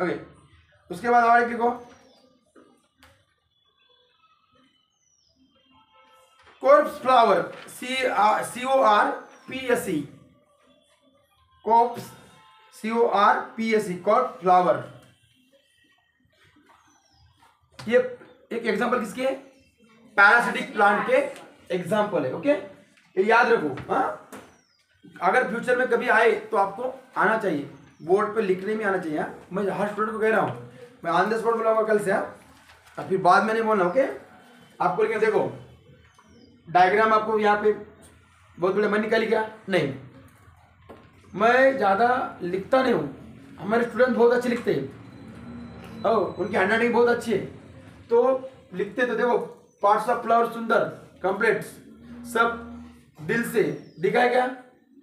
Okay, उसके बाद और एक लिखो. Corpse flower, CORPSE, corpse, CORPSE, corpse flower. ये एक एग्जांपल किसके, पैरासिटिक प्लांट के एग्जांपल है। ओके, ये याद रखो। हाँ, अगर फ्यूचर में कभी आए तो आपको आना चाहिए, बोर्ड पे लिखने में आना चाहिए। हाँ? मैं हर स्टूडेंट को कह रहा हूँ, मैं ऑन द स्पॉट बोलाऊंगा कल से। हाँ, फिर बाद में नहीं बोलना। ओके, आपको लेकिन देखो डायग्राम आपको यहाँ पे बहुत बड़े मन निकाली क्या नहीं, मैं ज़्यादा लिखता नहीं हूँ, हमारे स्टूडेंट बहुत अच्छे लिखते हैं और उनकी हैंडराइटिंग बहुत अच्छी है, तो लिखते तो देखो पार्ट्स ऑफ फ्लावर सुंदर कंप्लीट सब दिल से दिखाया क्या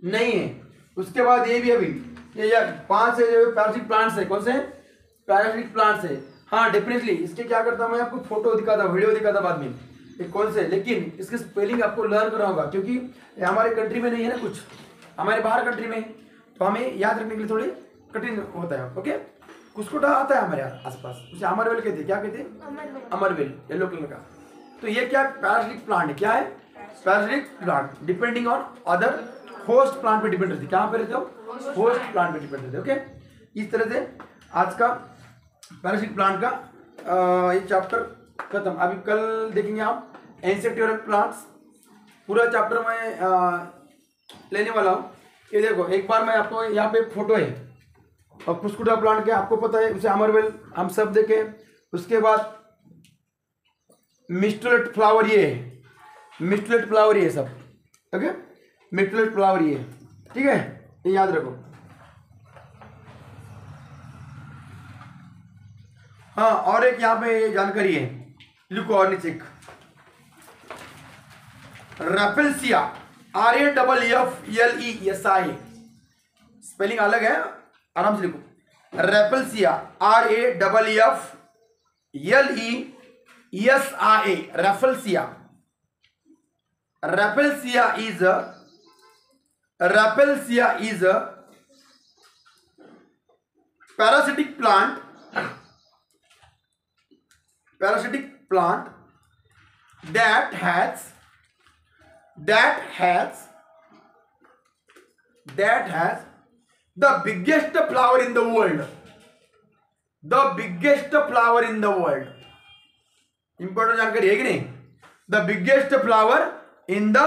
नहीं है। उसके बाद ये भी अभी ये 5 से जो पैरासिटिक प्लांट्स है, कौन से पैरासिटिक प्लांट्स है। हाँ डेफिनेटली इसके क्या करता मैं आपको फोटो दिखाता, वीडियो दिखाता बाद में ये कौन से, लेकिन इसके स्पेलिंग आपको लर्न करना होगा क्योंकि ये हमारे कंट्री में नहीं है ना, कुछ हमारे बाहर कंट्री में, तो हमें याद रखने के लिए थोड़ी कठिन होता है। ओके, कुस्कुटा आता है हमारे यहाँ आसपास, उसे अमरवेल कहते हैं। क्या कहते हैं? अमरवेल, येलो कलर का। तो ये क्या पैरासिटिक प्लांट है, क्या है parasitic plant, depending on other host plant पे डिपेंड रहती है। कहाँ पे रहते हो? होस्ट प्लांट पे डिपेंड रहते हैं। ओके, इस तरह से आज का पैरासिटिक प्लांट का ये चैप्टर खत्म। अभी कल देखेंगे आप इंसेक्टिवल प्लांट्स, पूरा चैप्टर मैं लेने वाला हूँ। ये देखो एक बार मैं आपको यहाँ पे फोटो है और कुस्कुटा प्लांट के आपको पता है, उसे अमरवेल हम सब देखे। उसके बाद मिस्टुलेट फ्लावर, ये है मिस्टुलेट फ्लावर, ये सब ओके, मिस्टुलेट फ्लावर ये, ठीक है, ये याद रखो। हाँ, और एक यहाँ पे जानकारी है, ल्यूकोर्निचिक रैफेलसिया, RAFFLESI, स्पेलिंग अलग है, आराम से लिखो। रैफेलसिया RAFFLESI, रैफेलसिया। Rafflesia is a parasitic plant that has the biggest flower in the world. The biggest flower in the world. Important जानकारी है कि नहीं? The biggest flower in the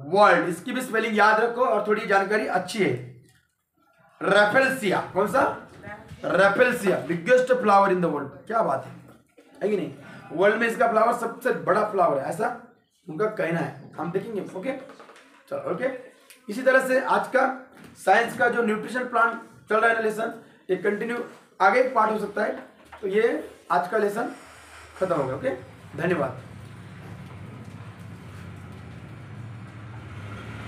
world, इसकी भी स्पेलिंग याद रखो और थोड़ी जानकारी अच्छी है। रैफेलसिया, कौन सा? Rafflesia, biggest flower in the world. क्या बात है कि नहीं? वर्ल्ड में इसका फ्लावर सबसे बड़ा फ्लावर है, ऐसा उनका कहना है। हम देखेंगे। ओके, चलो ओके। इसी तरह से आज का साइंस का जो न्यूट्रिशन प्लान चल रहा है ना लेसन, ये कंटिन्यू आगे पार्ट हो सकता है। तो ये आज का लेसन खत्म हो गया। ओके, धन्यवाद।